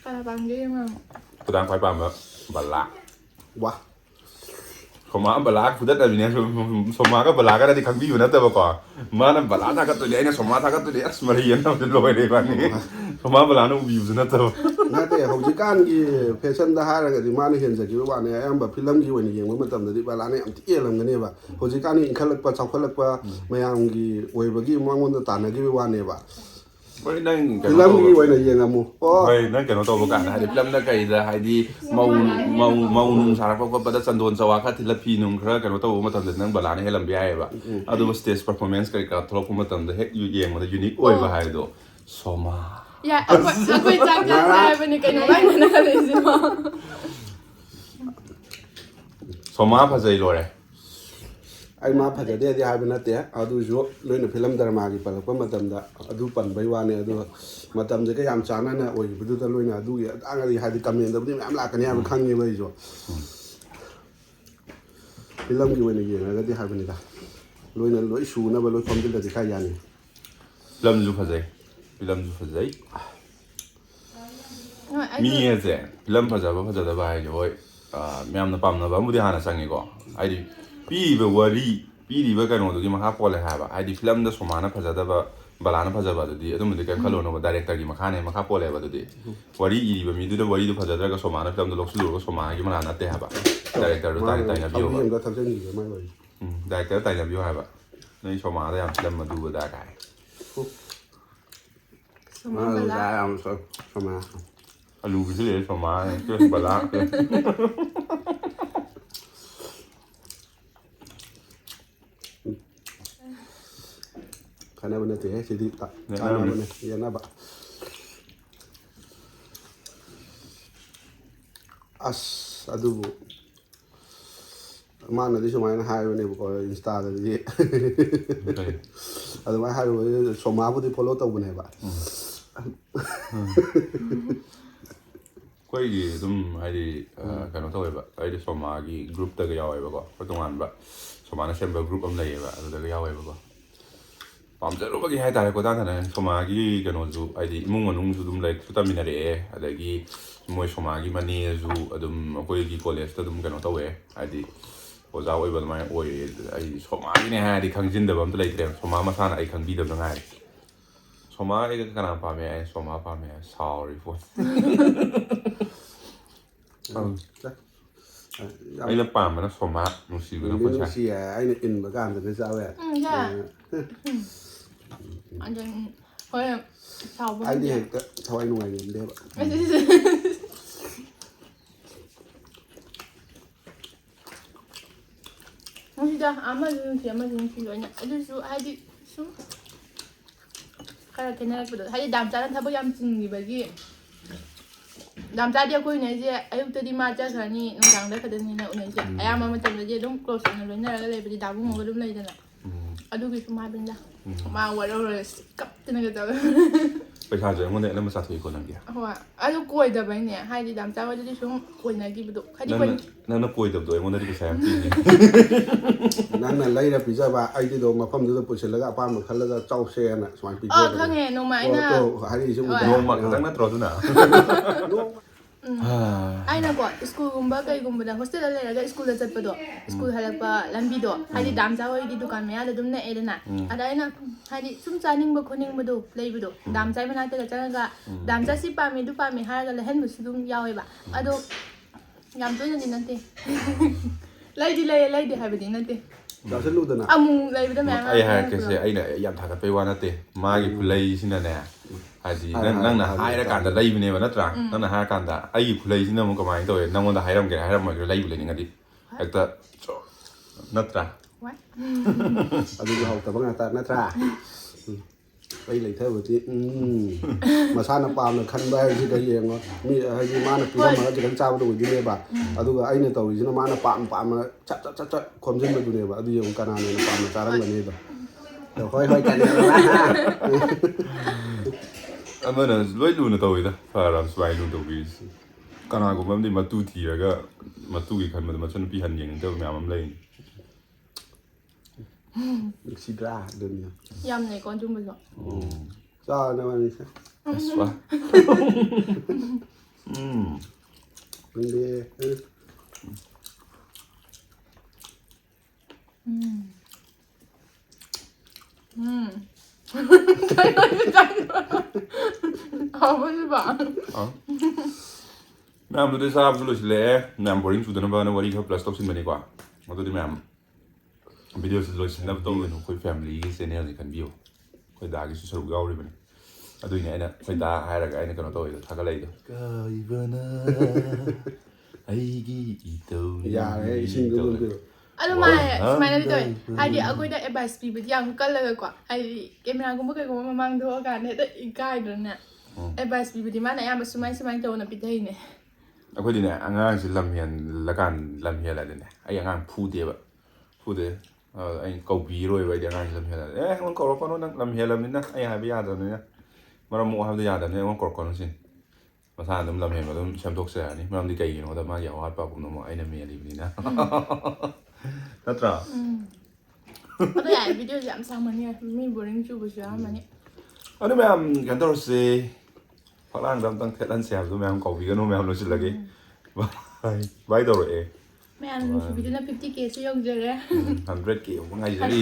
ꯀꯅꯥ ꯄꯥꯝꯒꯦ ꯌꯦꯡꯉꯣ ꯈꯨꯗꯥꯡ ꯈ꯭ꯋꯥꯏ ꯄꯥꯝꯕ ꯕꯂꯥ ꯋꯥ 소마 발라 부다다비네 소마가 발라가 디 강비 유나다바 거 마나 발라 타가또 레나 소마 타가또 레 스마리 연나 로이레 바니 소마 발라는 우비 유나다바 나한테 ꯍꯧꯖꯤꯛꯀꯥꯟꯒꯤ ꯐꯦꯁꯟꯗ ꯍꯥꯏꯔꯒꯗꯤ ꯃꯥꯅ ꯍꯦꯟꯖꯈꯤꯕ ꯋꯥꯅꯤ ꯑꯌꯥꯝꯕ ꯐꯤꯂꯝꯒꯤ ꯑꯣꯏꯅ ꯌꯦꯡꯕ ꯃꯇꯝꯗꯗꯤ ꯕꯂꯥꯅ ꯌꯥꯝ ꯊꯤꯍꯦꯜꯂꯝꯒꯅꯦꯕ ꯍꯧꯖꯤꯛꯀꯥꯟꯒꯤ ꯏꯟꯈꯠꯂꯛꯄ ꯆꯥꯎꯈꯠꯂꯛꯄ ꯃꯌꯥꯝꯒꯤ ꯑꯣꯏꯕꯒꯤ ꯃꯉꯣꯟꯗ ꯇꯥꯟꯅꯈꯤꯕ ꯋꯥꯅꯦꯕ ꯍꯣꯏ ꯅꯪ ꯐꯤꯂꯝꯒꯤ ꯑꯣꯏꯅ ꯌꯦꯡꯉꯝꯃꯨ ꯍꯣꯏ ꯅꯪ ꯀꯩꯅꯣ ꯇꯧꯕ ꯀꯥꯟꯗ ꯍꯥꯏꯗꯤ ꯐꯤꯂꯝꯗ ꯀꯩꯗ ꯍꯥꯏꯗꯤ ꯃꯧ ꯅꯨꯡ ꯁꯥꯔꯛꯄ ꯈꯣꯠꯄꯗ ꯆꯟꯗꯣꯟ ꯆꯋꯥ ꯈꯔ ꯊꯤꯜꯂ ꯐꯤ ꯅꯨꯡ ꯈꯔ ꯀꯩꯅꯣ ꯇꯧꯕ ꯃꯇꯝꯗ ꯅꯪ ꯕꯂꯥꯅ ꯍꯦꯜꯂꯝꯕ ꯌꯥꯏꯑꯕ ꯑꯗꯨꯕꯨ ꯁ꯭ꯇꯦꯖ ꯄꯔꯐꯣꯔꯃꯦꯟꯁ ꯀꯩ ꯀꯥ ꯊꯣꯛꯂꯛꯄ ꯃꯇꯝꯗ ꯍꯦꯛ ꯌꯦꯡꯕꯗ ꯌꯨꯅꯤꯛ ꯑꯣꯏꯕ ꯍꯥꯏꯕꯗꯣ ꯁꯣꯃꯥ ꯌꯥ ꯑꯩꯈꯣꯏ ꯆꯥꯛ ꯆꯥꯁꯦ ꯍꯥꯏꯕꯅꯤ ꯀꯩꯅꯣ ꯂꯥꯏꯅ ꯈꯜꯂꯤꯁꯤꯕꯣ ꯁꯣꯃꯥ ꯐꯖꯩ ꯂꯣꯏꯔꯦ ꯑꯩ ꯃꯥ ꯐꯖꯗꯦꯗꯤ ꯍꯥꯏꯕ ꯅꯠꯇꯦ ꯑꯗꯨꯁꯨ ꯂꯣꯏꯅ ꯐꯤꯂꯝ ꯗꯔꯃꯥꯒꯤ ꯄꯜꯂꯛꯄ ꯃꯇꯝꯗ ꯑꯗꯨ ꯄꯟꯕꯩ ꯋꯥꯅꯤ ꯑꯗꯨꯒ ꯃꯇꯝꯁꯤꯒ ꯌꯥꯝ ꯆꯥꯟꯅꯅ ꯑꯣꯏꯕꯗꯨꯗ ꯂꯣꯏꯅ ꯑꯗꯨꯒꯤ ꯑꯇꯥꯡꯒꯗꯤ ꯍꯥꯏꯗꯤ ꯀꯃꯦꯟꯗꯕꯨꯗꯤ ꯃꯌꯥꯝ ꯂꯥꯛꯀꯅꯤ ꯍꯥꯏꯕ ꯈꯪꯉꯦꯕ ꯑꯩꯁꯨ ꯐꯤꯂꯝꯒꯤ ꯑꯣꯏꯅ ꯌꯦꯡꯉꯒꯗꯤ ꯍꯥꯏꯕꯅꯤꯗ ꯂꯣꯏꯅ ꯂꯣꯏ ꯁꯨꯅꯕ ꯂꯣꯏ ꯈꯣꯝꯖꯤꯜꯂꯗꯤ ꯈꯔ ꯌꯥꯅꯤ ꯐꯤꯂꯝꯁꯨ ꯐꯖꯩ ꯃꯤ ꯑꯁꯦ ꯐꯤꯂꯝ ꯐꯖꯕ ꯐꯖꯗꯕ ꯍꯥꯏꯁꯦ ꯍꯣꯏ ꯃꯌꯥꯝꯅ ꯄꯥꯝꯅꯕ ꯑꯃꯕꯨꯗꯤ ꯍꯥꯟꯅ ꯆꯪꯉꯤꯀꯣ ꯍꯥꯏꯗꯤ ꯄꯤꯔꯤꯕ ꯋꯥꯔꯤ ꯄꯤꯔꯤꯕ ꯀꯩꯅꯣꯗꯨꯒꯤ ꯃꯈꯥ ꯄꯣꯜꯂꯦ ꯍꯥꯏꯕ ꯍꯥꯏꯗꯤ ꯐꯤꯂꯝꯗ ꯁꯣꯃꯥꯅ ꯐꯖꯗꯕ ꯕꯂꯥꯅ ꯐꯖꯕ ꯑꯗꯨꯗꯤ ꯑꯗꯨꯝꯕꯗꯤ ꯀꯩꯝ ꯈꯜꯂꯨꯅꯣꯕ ꯗꯥꯏꯔꯦꯛꯇꯔꯒꯤ ꯃꯈꯥ ꯄꯣꯜꯂꯦꯕ ꯑꯗꯨꯗꯤ ꯋꯥꯔꯤ ꯏꯔꯤꯕ ꯃꯤꯗꯨꯗ ꯋꯥꯔꯤꯗꯨ ꯐꯖꯗ꯭ꯔꯒ ꯁꯣꯃꯥꯅ ꯐꯤꯂꯝꯗꯣ ꯂꯧꯁꯤꯜꯂꯨꯔꯒ ꯁꯣꯃꯥꯒꯤ ꯃꯅꯥ ꯅꯠꯇꯦ ꯍꯥꯏꯕ ꯗꯥꯏꯔꯦꯛꯇꯔꯗꯣ ꯇꯥꯏꯅꯕꯤꯌꯣꯕ ꯗꯥꯏꯔꯦꯛꯇꯔ ꯇꯥꯏꯅꯕꯤꯌꯣ ꯍꯥꯏꯕ ꯅꯣꯏ ꯁꯣꯃꯥꯗ ꯌꯥꯝ ꯐꯤꯂꯝ ꯑꯗꯨꯕꯗ ꯀꯥꯏ ꯑꯂꯨ ꯄꯤꯁꯤꯜꯂꯛꯑꯦ ꯁꯣꯃꯥ ꯕꯂꯥ ꯈꯟꯅꯕ ꯅꯠꯇꯦꯍꯦ ꯁꯤꯗꯤ ꯀꯥꯟꯅꯕꯅꯦ ꯌꯦꯟꯅꯕ ꯑꯁ ꯑꯗꯨꯕꯨ ꯃꯥꯅꯗꯤ ꯁꯨꯃꯥꯏꯅ ꯍꯥꯏꯕꯅꯦꯕꯀꯣ ꯏꯟꯁꯇꯥꯗꯗꯤ ꯑꯗꯨꯃꯥꯏꯅ ꯍꯥꯏꯔꯨꯕ ꯁꯣꯃꯥꯕꯨꯗꯤ ꯐꯣꯂꯣ ꯇꯧꯕꯅꯦꯕ ꯑꯩꯈꯣꯏꯒꯤ ꯑꯗꯨꯝ ꯍꯥꯏꯗꯤ ꯀꯩꯅꯣ ꯇꯧꯋꯦꯕ ꯑꯩꯗꯤ ꯁꯣꯃꯥꯒꯤ ꯒ꯭ꯔꯨꯞꯇꯒ ꯌꯥꯎꯋꯦꯕꯀꯣ ꯑꯩꯈꯣꯏ ꯇꯣꯉꯥꯟꯕ ꯁꯣꯃꯥꯅ ꯁꯦꯝꯕ ꯒ꯭ꯔꯨꯞ ꯑꯃ ꯂꯩꯌꯦꯕ ꯑꯗꯨꯗꯒ ꯌꯥꯎꯋꯦꯕꯀꯣ ꯄꯥꯝꯖꯔꯨꯕꯒꯤ ꯍꯥꯏꯇꯥꯔꯦꯀꯣ ꯇꯥꯟꯊꯅ ꯁꯣꯃꯥꯒꯤ ꯀꯩꯅꯣꯁꯨ ꯍꯥꯏꯗꯤ ꯏꯃꯨꯡ ꯃꯅꯨꯡꯁꯨ ꯑꯗꯨꯝ ꯂꯥꯏꯔꯤꯛꯁꯨ ꯇꯝꯃꯤꯟꯅꯔꯛꯑꯦ ꯑꯗꯒꯤ ꯃꯣꯏ ꯁꯣꯃꯥꯒꯤ ꯃꯅꯦꯁꯨ ꯑꯗꯨꯝ ꯑꯩꯈꯣꯏꯒꯤ ꯀꯣꯂꯦꯖꯇ ꯑꯗꯨꯝ ꯀꯩꯅꯣ ꯇꯧꯋꯦ ꯍꯥꯏꯗꯤ ꯑꯣꯖꯥ ꯑꯣꯏꯕ ꯑꯗꯨꯃꯥꯏꯅ ꯑꯣꯏꯌꯦ ꯑꯩ ꯁꯣꯃꯥꯒꯤꯅꯦ ꯍꯥꯏꯔꯗꯤ ꯈꯪꯖꯤꯟꯗꯕ ꯑꯝꯇ ꯂꯩꯇ꯭ꯔꯦ ꯁꯣꯃꯥ ꯃꯁꯥꯅ ꯑꯩ ꯈꯪꯕꯤꯗꯕ ꯉꯥꯏꯔꯦ ꯁꯣꯃꯥ ꯑꯩꯒ ꯀꯅꯥ ꯄꯥꯝꯃꯦ ꯑꯩ ꯁꯣꯃꯥ ꯄꯥꯝꯃꯦ ꯁꯥꯎꯔꯤ ꯄꯣꯠ ꯑꯩꯅ ꯄꯥꯝꯕꯅ ꯁꯣꯃꯥ ꯅꯨꯡꯁꯤꯕꯅ ꯈꯣꯠꯁꯦ ꯅꯨꯡꯁꯤ ꯑꯩꯅ ꯏꯟꯕ ꯀꯥꯟꯗꯗꯤ ꯆꯥꯎꯋꯦ ꯍꯣꯏ ꯁꯥꯎꯕ ꯑꯩꯗꯤ ꯍꯦꯛꯇ ꯊꯋꯥꯏ ꯅꯨꯡꯉꯥꯏꯒꯟꯗꯦꯕ ꯅꯨꯡꯁꯤꯗ ꯑꯃꯁꯨ ꯅꯨꯡꯁꯤ ꯂꯣꯏꯅ ꯑꯗꯨꯁꯨ ꯍꯥꯏꯗꯤ ꯁꯨꯝ ꯈꯔ ꯈꯦꯠꯅꯔꯛꯄꯗꯣ ꯍꯥꯏꯗꯤ ꯗꯥꯝꯆꯥꯅ ꯊꯕꯛ ꯌꯥꯝ ꯆꯤꯟꯈꯤꯕꯒꯤ ꯗꯥꯝꯆꯥꯗꯤ ꯑꯩꯈꯣꯏ ꯎꯅꯩꯁꯦ ꯑꯌꯨꯛꯇꯗꯤ ꯃꯥ ꯆꯠꯈ꯭ꯔꯅꯤ ꯅꯨꯡꯗꯥꯡꯗ ꯈꯛꯇꯅꯤꯅ ꯎꯅꯩꯁꯦ ꯑꯌꯥꯝꯕ ꯃꯇꯝꯗꯗꯤ ꯑꯗꯨꯝ ꯀ꯭ꯂꯣꯁ ꯑꯣꯏꯅ ꯂꯣꯏꯅꯔꯒ ꯂꯩꯕꯗꯤ ꯗꯥꯕꯨꯡꯉꯣꯒ ꯑꯗꯨꯝ ꯂꯩꯗꯅ ꯑꯗꯨꯒꯤ ꯁꯨꯝ ꯍꯥꯏꯕꯅꯤꯗ ꯃꯥ ꯋꯥꯔꯧꯔꯒ ꯀꯞꯇꯅꯒ ꯇꯧꯋꯦ ꯄꯩꯁꯥꯁꯨ ꯑꯩꯉꯣꯟꯗ ꯑꯅꯝꯕ ꯆꯥꯊꯣꯛꯏꯀꯣ ꯅꯪꯗꯤ ꯍꯣꯏ ꯑꯗꯨ ꯀꯣꯏꯗꯕꯩꯅꯦ ꯍꯥꯏꯗꯤ ꯗꯥꯝꯆꯥ ꯍꯣꯏꯗꯗꯤ ꯁꯨꯝ ꯀꯣꯏꯅꯈꯤꯕꯗꯣ ꯍꯥꯏꯗꯤ ꯅꯪꯅ ꯀꯣꯏꯗꯕꯗꯣ ꯑꯩꯉꯣꯟꯗꯗꯤ ꯄꯩꯁꯥ ꯌꯥꯝ ꯇꯤꯡꯉꯦ ꯅꯪꯅ ꯂꯩꯔ ꯄꯤꯖꯕ ꯑꯩꯒꯤꯗꯣ ꯃꯐꯝꯗꯨꯗ ꯄꯨꯁꯤꯜꯂꯒ ꯑꯄꯥꯝꯕ ꯈꯜꯂꯒ ꯆꯥꯎꯁꯦꯅ ꯁꯨꯃꯥꯏꯅ ꯄꯤꯖꯕꯅꯦ ꯈꯪꯉꯦ ꯅꯣꯡꯃ ꯑꯩꯅ ꯍꯥꯏꯔꯤꯁꯤ ꯅꯣꯡꯃ ꯈꯛꯇꯪ ꯅꯠꯇ꯭ꯔꯣ ꯑꯗꯨꯅ ꯑꯩꯅꯀꯣ ꯁ꯭ꯀꯨꯜꯒꯨꯝꯕ ꯀꯩꯒꯨꯝꯕꯗ ꯍꯣꯁꯇꯦꯜꯗ ꯂꯩꯔꯒ ꯁ꯭ꯀꯨꯜꯗ ꯆꯠꯄꯗꯣ ꯁ꯭ꯀꯨꯜ ꯍꯜꯂꯛꯄ ꯂꯝꯕꯤꯗꯣ ꯍꯥꯏꯗꯤ ꯗꯥꯝꯆꯥ ꯍꯣꯏꯗꯤ ꯗꯨꯀꯥꯟ ꯃꯌꯥꯗ ꯑꯗꯨꯝ ꯅꯛꯑꯦꯗꯅ ꯑꯗ ꯑꯩꯅ ꯍꯥꯏꯗꯤ ꯁꯨꯝ ꯆꯥꯅꯤꯡꯕ ꯈꯣꯠꯅꯤꯡꯕꯗꯣ ꯂꯩꯕꯗꯣ ꯗꯥꯝꯆꯥ ꯃꯅꯥꯛꯇꯒ ꯆꯪꯉꯒ ꯗꯥꯝꯆꯥ ꯁꯤ ꯄꯥꯝꯃꯦ ꯑꯗꯨ ꯄꯥꯝꯃꯦ ꯍꯥꯏꯔꯒ ꯂꯩꯍꯟꯕꯁꯨ ꯑꯗꯨꯝ ꯌꯥꯎꯋꯦꯕ ꯑꯗꯣ ꯌꯥꯝ ꯇꯣꯏꯅꯗꯤ ꯅꯠꯇꯦ ꯂꯩꯗꯤ ꯍꯥꯏꯕꯗꯤ ꯅꯠꯇꯦ ꯆꯥꯁꯤꯜꯂꯨꯗꯅ ꯑꯃꯨꯛ ꯂꯩꯕꯗ ꯃꯌꯥꯝ ꯑꯩ ꯍꯥꯏꯔꯛꯀꯦꯁꯦ ꯑꯩꯅ ꯌꯥꯝ ꯊꯥꯒꯠꯄꯩ ꯋꯥ ꯅꯠꯇꯦ ꯃꯥꯒꯤ ꯈꯨꯂꯩꯁꯤꯅꯅꯦ ꯍꯥꯏꯗꯤ ꯅꯪꯅ ꯍꯥꯏꯔꯀꯥꯟꯗ ꯂꯩꯕꯅꯦꯕ ꯅꯠꯇ꯭ꯔꯥ ꯅꯪꯅ ꯍꯥꯏꯔꯀꯥꯟꯗ ꯑꯩꯒꯤ ꯈꯨꯂꯩꯁꯤꯅ ꯑꯃꯨꯛ ꯀꯃꯥꯏꯅ ꯇꯧꯋꯦ ꯅꯪꯉꯣꯟꯗ ꯍꯥꯏꯔꯝꯒꯦꯔꯥ ꯍꯥꯏꯔꯝꯃꯣꯏꯒꯦꯔꯥ ꯂꯩꯕꯨ ꯂꯩꯅꯤꯡꯉꯗꯤ ꯍꯦꯛꯇ ꯅꯠꯇ꯭ꯔꯥ ꯑꯗꯨꯒꯤ ꯍꯧꯇꯕ ꯉꯥꯛꯇ ꯅꯠꯇ꯭ꯔꯥ ꯑꯩ ꯂꯩꯊꯕꯗꯤ ꯃꯁꯥꯅ ꯄꯥꯝꯅ ꯈꯟꯕ ꯍꯥꯏꯕꯁꯤꯗ ꯌꯦꯡꯉꯣ ꯃꯤ ꯍꯥꯏꯗꯤ ꯃꯥꯅ ꯄꯤꯔꯝꯃꯒ ꯈꯤꯇꯪ ꯆꯥꯕꯗ ꯑꯣꯏꯗꯣꯏꯅꯦꯕ ꯑꯗꯨꯒ ꯑꯩꯅ ꯇꯧꯔꯤꯁꯤꯅ ꯃꯥꯅ ꯄꯥꯝꯅ ꯆꯠ ꯈꯣꯝꯖꯤꯟꯕꯗꯨꯅꯦꯕ ꯑꯗꯨ ꯌꯦꯡꯉꯨ ꯀꯅꯥꯅ ꯍꯦꯟꯅ ꯄꯥꯝꯅ ꯆꯥꯔꯝꯒꯅꯤꯗꯣ ꯍꯣꯏ ꯀꯥꯟꯅꯕ ꯑꯃꯅ ꯂꯣꯏ ꯂꯨꯅ ꯇꯧꯋꯤꯗ ꯐꯔꯕ ꯁꯨꯃꯥꯏꯅ ꯂꯨꯅ ꯇꯧꯕꯤꯔꯤꯁꯤ ꯀꯅꯥꯒꯨꯝꯕ ꯑꯃꯗꯤ ꯃꯇꯨ ꯊꯤꯔꯒ ꯃꯇꯨꯒꯤ ꯈꯟꯕꯗ ꯃꯆꯟꯅꯨꯄꯤ ꯍꯟ ꯌꯦꯡꯅꯤꯡꯗꯕ ꯃꯌꯥꯝ ꯑꯃ ꯂꯩ ꯅꯨꯡꯁꯤꯗ꯭ꯔꯥ ꯑꯗꯨꯅꯤ ꯌꯥꯝ ꯂꯩꯀꯣ ꯑꯗꯨꯝꯕꯁꯨ ꯆꯥꯅꯕꯅꯤꯁꯦ 하고싶어 ꯃꯌꯥꯝꯗꯨꯗꯤ ꯆꯥꯕꯁꯨ ꯂꯣꯏꯁꯤꯜꯂꯛꯑꯦ ꯃꯌꯥꯝ ꯕꯣꯔꯤꯡ ꯆꯨꯗꯅꯕꯅ ꯋꯥꯔꯤ ꯈꯔ ꯄ꯭ꯂꯁ ꯇꯧꯁꯤꯟꯕꯅꯤꯀꯣ ꯑꯗꯨꯗꯤ ꯃꯌꯥꯝ ꯚꯤꯗꯤꯑꯣꯁꯤ ꯂꯣꯏꯁꯤꯟꯅꯕ ꯇꯧꯒꯅꯨ ꯑꯩꯈꯣꯏ ꯐꯦꯃꯤꯂꯤꯒꯤ ꯆꯦꯅꯦꯜꯅꯤ ꯈꯟꯕꯤꯌꯨ ꯑꯩꯈꯣꯏ ꯗꯥꯒꯤꯁꯨ ꯁꯔꯨꯛ ꯌꯥꯎꯔꯤꯕꯅꯤ ꯑꯗꯨꯏꯅꯦ ꯑꯩꯅ ꯑꯩꯈꯣꯏ ꯗꯥ ꯍꯥꯏꯔꯒ ꯑꯩꯅ ꯀꯩꯅꯣ ꯇꯧꯋꯤꯗꯣ ꯊꯥꯒꯠꯂꯛꯏꯗꯣ ꯀꯥꯏꯕꯅ ꯑꯩꯒꯤ ꯏꯇꯧꯅꯤ ꯌꯥꯔꯦ ꯏꯁꯤꯡꯗꯣ ꯑꯗꯨꯝ ꯄꯤꯔꯛꯑꯣ ꯑꯗꯨꯃꯥꯏꯅ ꯁꯨꯃꯥꯏꯅꯗꯤ ꯇꯧꯋꯦ ꯍꯥꯏꯗꯤ ꯑꯩꯈꯣꯏꯗ ꯑꯦꯗꯚꯥꯏꯁ ꯄꯤꯕꯗꯤ ꯌꯥꯝ ꯀꯜꯂꯒꯀꯣ ꯍꯥꯏꯗꯤ ꯀꯦꯃꯦꯔꯥꯒꯨꯝꯕ ꯀꯩꯒꯨꯝꯕ ꯃꯃꯥꯡ ꯊꯣꯛꯑꯀꯥꯟꯗ ꯍꯦꯛꯇ ꯏꯀꯥꯏꯗ꯭ꯔꯅꯦ ꯑꯦꯗꯚꯥꯏꯁ ꯄꯤꯕꯗꯤ ꯃꯥꯅ ꯑꯌꯥꯝꯕ ꯁꯨꯃꯥꯏꯅ ꯇꯧꯅ ꯄꯤꯊꯩꯅꯦ ꯑꯩꯈꯣꯏꯗꯤꯅꯦ ꯑꯉꯥꯡꯁꯤ ꯂꯝ ꯍꯦꯜꯂꯗꯤꯅꯦ ꯑꯩ ꯑꯉꯥꯡ ꯐꯨꯗꯦ ꯑꯩ ꯀꯧꯕꯤꯔꯣꯏꯕ ꯑꯩꯗꯤ ꯑꯉꯥꯡꯁꯤ ꯂꯝ ꯍꯦꯜꯂꯗꯤ ꯑꯩꯉꯣꯟꯗ ꯀꯧꯔꯛꯀꯅꯨ ꯅꯪ ꯂꯝ ꯍꯦꯜꯂꯕꯅꯤꯅ ꯑꯩ ꯍꯥꯏꯕ ꯌꯥꯗꯕꯅꯤ나 ꯃꯔꯝ ꯃꯣꯛ ꯍꯥꯏꯕꯗ ꯌꯥꯗꯕꯅꯤ나 ꯑꯩꯉꯣꯟꯗ ꯀꯧꯔꯛꯀꯅꯨ ꯁꯤꯅꯤ ꯃꯁꯥꯅ ꯑꯗꯨꯝ ꯂꯝ ꯍꯦꯟꯕ ꯑꯗꯨꯝ ꯁꯦꯝꯗꯣꯛꯆꯔꯅꯤ ꯃꯔꯝꯗꯤ ꯀꯩꯒꯤꯅꯣꯗ ꯃꯥꯒꯤ ꯑꯋꯥꯠꯄ ꯄꯨꯝꯅꯃꯛ ꯑꯩꯅ ꯃꯦꯜꯂꯤꯕꯅꯤꯅ ꯅꯠꯇ꯭ꯔꯥ ꯑꯗꯣ ꯌꯥꯏ ꯚꯤꯗꯤꯑꯣꯁꯦ ꯌꯥꯝ ꯁꯥꯡꯃꯟꯅꯤ ꯃꯤ ꯕꯣꯔꯤꯡ ꯆꯨꯕꯁꯨ ꯌꯥꯎꯔꯝꯃꯅꯤ ꯑꯗꯨ ꯃꯌꯥꯝ ꯀꯩꯅꯣ ꯇꯧꯔꯁꯦ ꯐꯛꯂꯥꯡꯗ ꯑꯝꯇꯪ ꯊꯦꯠꯍꯟꯁꯦ ꯍꯥꯏꯕꯗꯣ ꯃꯌꯥꯝ ꯀꯧꯕꯤꯒꯅꯨ ꯃꯌꯥꯝ ꯂꯣꯏꯁꯤꯜꯂꯒꯦ ꯕꯥꯏ ꯇꯧꯔꯛꯑꯦ ꯃꯌꯥꯝ ꯅꯨꯡꯁꯤꯕꯤꯗꯨꯅ 50Kꯁꯨ ꯌꯧꯖꯔꯦ 100K ꯌꯧꯕ ꯉꯥꯏꯖꯔꯤ